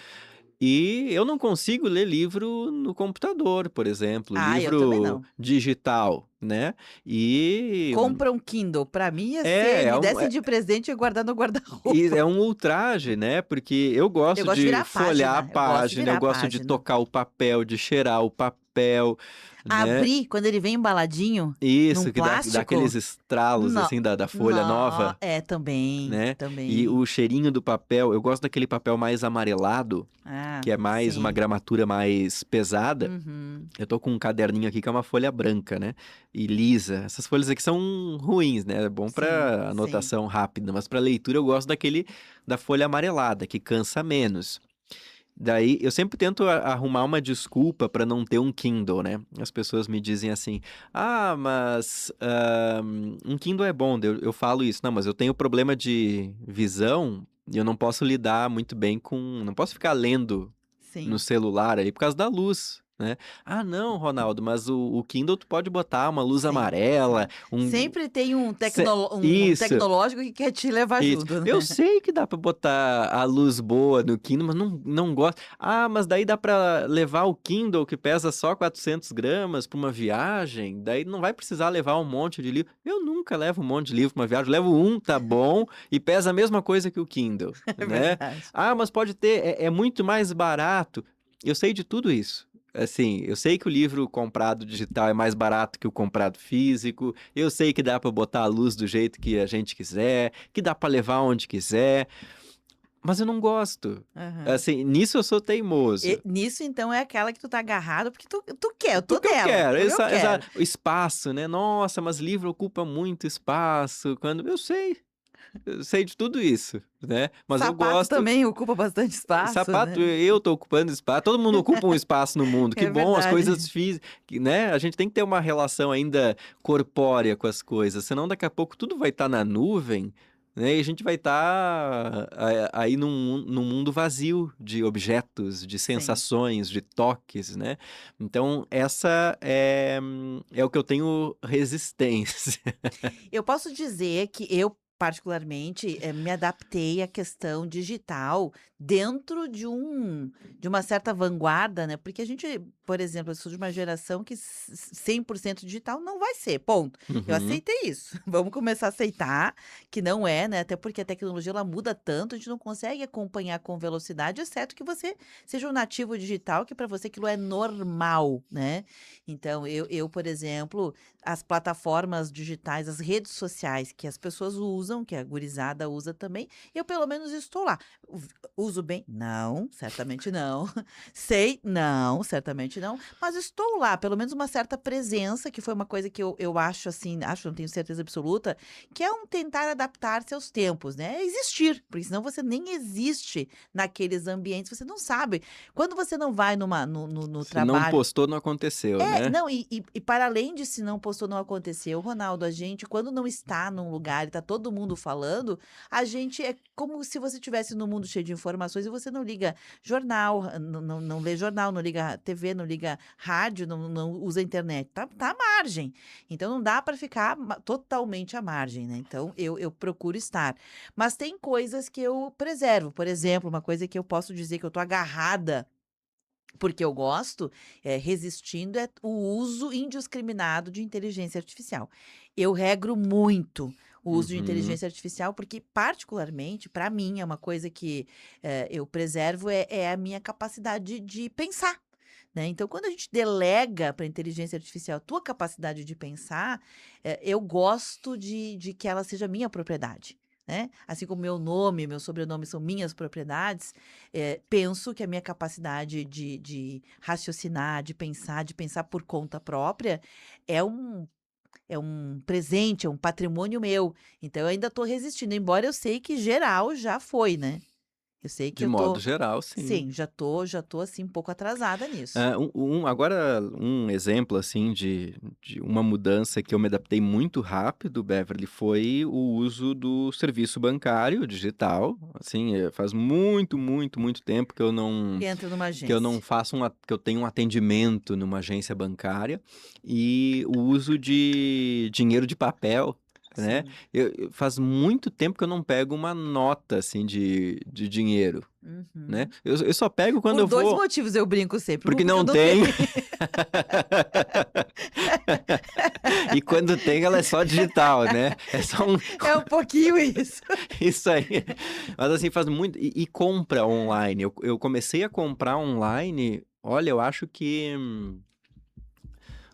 E eu não consigo ler livro no computador, por exemplo, Ah, eu também livro não. digital, né? E Compra um Kindle, pra mim ia ser, é, é me um, dessem é, de presente e eu guardar no e guarda-roupa. é um ultraje, né? Porque eu Eu gosto gosto de de virar a folhear a página, eu gosto de página, virar eu a gosto de página. tocar o papel, de cheirar o papel, né? Abrir, quando ele vem embaladinho, num Isso, que dá aqueles plástico, estralos, no assim, da folha no nova, é, também, né? E também. o cheirinho do papel, eu gosto daquele papel mais amarelado, Ah, que é mais uma sim. gramatura mais pesada. Uhum. Eu tô com um caderninho aqui que é uma folha branca, né? E lisa. Essas folhas aqui são ruins, né? É bom Sim, pra sim. anotação rápida, mas pra leitura eu gosto da folha amarelada, que cansa menos. Daí eu sempre tento arrumar uma desculpa pra não ter um Kindle, né? As pessoas me dizem assim: "Ah, mas um Kindle é bom." Eu falo isso: "Não, mas eu tenho problema de visão e eu não posso lidar muito bem não posso ficar lendo no Sim. celular aí por causa da luz, né?" "Ah, não, Ronaldo, mas o Kindle tu pode botar uma luz Sim, amarela, sim. um..." Sempre tem Se- um Isso. tecnológico que quer te levar Isso. junto, Eu né. sei que dá pra botar a luz boa no Kindle, mas não gosto. "Ah, mas daí dá pra levar o Kindle que pesa só 400 gramas pra uma viagem, daí não vai precisar levar um monte de livro." Eu nunca levo um monte de livro pra uma viagem, eu levo um, tá bom, e pesa a mesma coisa que o Kindle, É né? verdade. "Ah, mas pode ter, é muito mais barato." Eu sei de tudo isso. Assim, eu sei que o livro comprado digital é mais barato que o comprado físico, eu sei que dá pra botar a luz do jeito que a gente quiser, que dá pra levar onde quiser, mas eu não gosto. Aham. Assim, nisso eu sou teimoso. Nisso então é aquela que tu tá agarrado porque tu quer, eu tô Porque eu dela, quero, eu quero. o espaço, né? Nossa, mas livro ocupa muito espaço. Quando eu sei de tudo isso, né? Mas eu Sapato gosto. também ocupa bastante espaço, Sapato, né. eu tô ocupando espaço, todo mundo ocupa um espaço no mundo, que É bom, as coisas verdade. físicas, né? A gente tem que ter uma relação ainda corpórea com as coisas, senão daqui a pouco tudo vai estar na nuvem, né? E a gente vai estar aí num mundo vazio de objetos, de Sim. sensações, de toques, né? Então, essa é o que eu tenho resistência. Eu posso dizer que eu, particularmente, me adaptei à questão digital dentro de uma certa vanguarda, né, porque a gente, por exemplo, eu sou de uma geração que 100% digital não vai ser, ponto. Eu Uhum. aceitei isso. Vamos começar a aceitar que não é, né, até porque a tecnologia ela muda tanto, a gente não consegue acompanhar com velocidade, exceto que você seja um nativo digital, que para você aquilo é normal, né. Então eu, por exemplo, as plataformas digitais, as redes sociais que as pessoas usam, que a gurizada usa também, eu pelo menos estou lá. Uso bem? Não, certamente não. Sei? Não, certamente não. Mas estou lá, pelo menos uma certa presença, que foi uma coisa que eu acho assim, acho, não tenho certeza absoluta, que é um tentar adaptar-se aos tempos, né? É existir, porque senão você nem existe naqueles ambientes, você não sabe. Quando você não vai no Se não trabalho. postou, não aconteceu, É, né? não, e para além de se não postou, não aconteceu, Ronaldo, a gente quando não está num lugar e tá todo mundo falando, a gente é como se você estivesse num mundo cheio de informações e você não liga jornal, não lê jornal, não liga TV, não liga rádio, não usa internet, tá à margem. Então não dá para ficar totalmente à margem, né, então eu procuro estar. Mas tem coisas que eu preservo, por exemplo, uma coisa que eu posso dizer que eu tô agarrada porque eu gosto, resistindo, é o uso indiscriminado de inteligência artificial. Eu regro muito o uso de Uhum. inteligência artificial, porque particularmente, para mim, é uma coisa que eu preservo, é a minha capacidade de pensar. Né? Então, quando a gente delega para a inteligência artificial a tua capacidade de pensar, eu gosto de que ela seja minha propriedade. Né? Assim como meu nome, meu sobrenome são minhas propriedades, penso que a minha capacidade de raciocinar, de pensar por conta própria, é um presente, é um patrimônio meu. Então, eu ainda estou resistindo, embora eu sei que geral já foi, né? Eu sei que De eu modo tô, geral, sim. sim, já tô assim um pouco atrasada nisso. Agora, um exemplo, assim, de uma mudança que eu me adaptei muito rápido, Beverly, foi o uso do serviço bancário digital. Assim, faz muito, muito, muito tempo que eu não Entra numa que eu não agência. faço que eu tenho um atendimento numa agência bancária, e o uso de dinheiro de papel, né? Sim. Faz muito tempo que eu não pego uma nota, assim, de dinheiro, né? Uhum. Eu só pego quando Por eu 2 vou. motivos eu brinco sempre, Porque um porque eu não não tenho. tem. E quando tem, ela é só digital, né? É só um. É um pouquinho isso. Isso aí. Mas assim, faz muito. E compra online. Eu comecei a comprar online, olha, eu acho que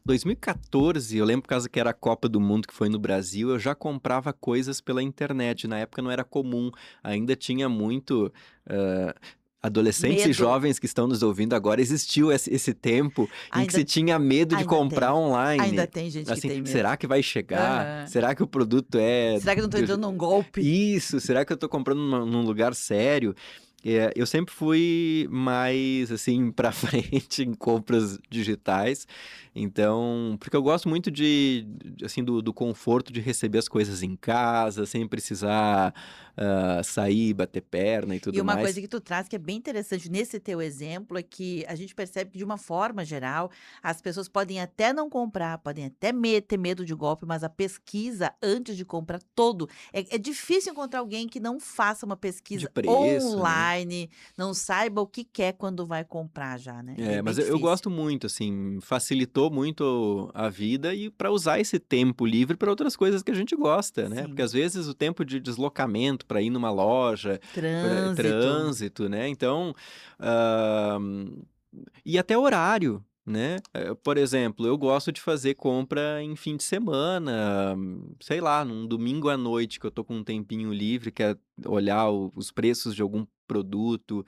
2014, eu lembro por causa que era a Copa do Mundo que foi no Brasil, eu já comprava coisas pela internet. Na época não era comum, ainda tinha muito. ah, Adolescentes e Medo. jovens que estão nos ouvindo agora, existiu esse tempo em que se Ainda tinha medo de ainda comprar tem. Ainda online. tem gente que Assim, tem medo. será que vai chegar? Aham. Será que o produto é. Será que eu não tô entrando num golpe? Isso, será que eu tô comprando num lugar sério? Eu sempre fui mais, assim, pra frente em compras digitais. Então, porque eu gosto muito assim, do conforto de receber as coisas em casa, sem precisar sair, bater perna e E tudo uma mais. coisa que tu traz que é bem interessante nesse teu exemplo é que a gente percebe que, de uma forma geral, as pessoas podem até não comprar, podem até ter medo de golpe, mas a pesquisa antes de comprar todo. É difícil encontrar alguém que não faça uma De pesquisa preço, né? online, não saiba o que quer quando vai comprar já, né? É bem Mas eu difícil. gosto muito, assim, facilitou muito a vida e para usar esse tempo livre para outras coisas que a gente gosta, né? Porque Sim. às vezes o tempo de deslocamento para ir numa loja, Trânsito. trânsito, né? Então, ah, e até horário, né? Por exemplo, eu gosto de fazer compra em fim de semana, sei lá, num domingo à noite que eu tô com um tempinho livre, quer olhar os preços de algum produto,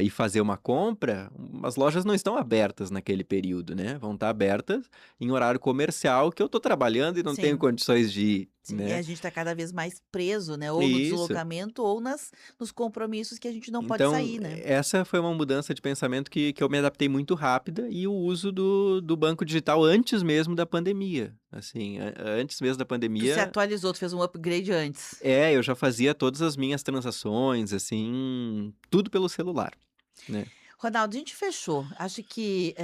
e fazer uma compra, as lojas não estão abertas naquele período, né? Vão estar abertas em horário comercial que eu estou trabalhando e não tenho Sim. condições de ir, Sim, e né? a gente está cada vez mais preso, né, ou no Isso. deslocamento ou nos compromissos que a gente não pode Então, sair, né. essa foi uma mudança de pensamento que eu me adaptei muito rápida, e o uso do banco digital antes mesmo da pandemia. Assim, antes mesmo da Tu se pandemia, atualizou, tu fez um upgrade antes. eu já fazia todas as minhas transações, assim, tudo pelo celular, né? Ronaldo, a gente fechou. Acho que,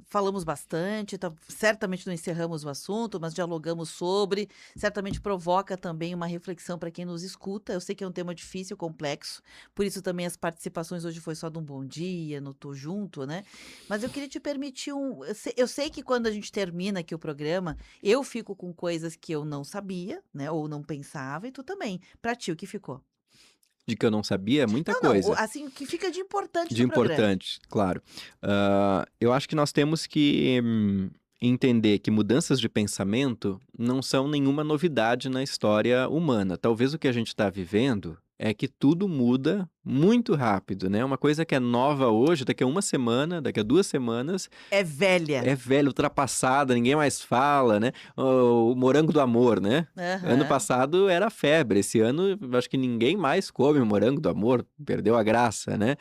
falamos bastante, certamente não encerramos o assunto, mas dialogamos sobre, certamente provoca também uma reflexão para quem nos escuta. Eu sei que é um tema difícil, complexo, por isso também as participações hoje foi só de um bom dia, no "tô junto", né. Mas eu queria te permitir eu sei que quando a gente termina aqui o programa, eu fico com coisas que eu não sabia, né, ou não pensava, e tu também. Pra ti, o que ficou? De que eu não sabia, é muita Não, não, coisa. assim, o que fica de importante De do programa. importante, claro. Eu acho que nós temos que entender que mudanças de pensamento não são nenhuma novidade na história humana. Talvez o que a gente está vivendo é que tudo muda muito rápido, né? Uma coisa que é nova hoje, daqui a uma semana, daqui a 2 semanas, É velha. é velha, ultrapassada, ninguém mais fala, né? O morango do amor, né? Ano Aham. passado era febre, esse ano eu acho que ninguém mais come o morango do amor, perdeu a graça, né?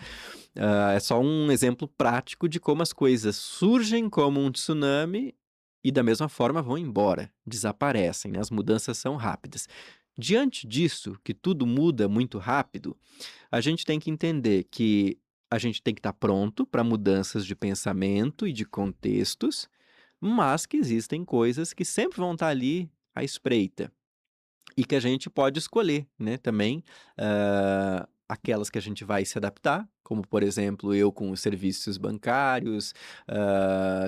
É só um exemplo prático de como as coisas surgem como um tsunami e da mesma forma vão embora, desaparecem, né? As mudanças são rápidas. Diante disso, que tudo muda muito rápido, a gente tem que entender que a gente tem que estar pronto para mudanças de pensamento e de contextos, mas que existem coisas que sempre vão estar ali à espreita e que a gente pode escolher, né, também, aquelas que a gente vai se adaptar, como por exemplo eu com os serviços bancários,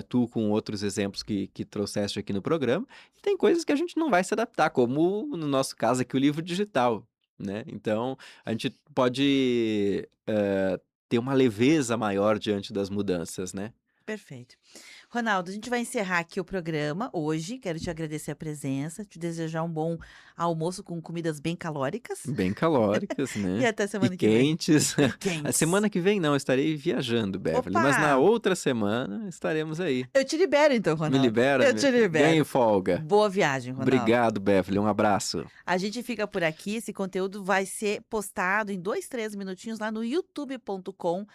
tu com outros exemplos que trouxeste aqui no programa, e tem coisas que a gente não vai se adaptar, como no nosso caso aqui o livro digital, né? Então a gente pode ter uma leveza maior diante das mudanças, né? Perfeito. Ronaldo, a gente vai encerrar aqui o programa hoje. Quero te agradecer a presença, te desejar um bom almoço com comidas bem calóricas. Bem calóricas, E né? até E semana que vem. quentes. E A quentes. semana que vem não, eu estarei viajando, Beverly, mas na Opa! outra semana estaremos aí. Eu te libero então, Me Ronaldo. libera? Eu te Ganhe libero. folga. Boa viagem, Ronaldo. Obrigado, Beverly, um abraço. A gente fica por aqui. Esse conteúdo vai ser postado em 2, 3 minutinhos lá no youtube.com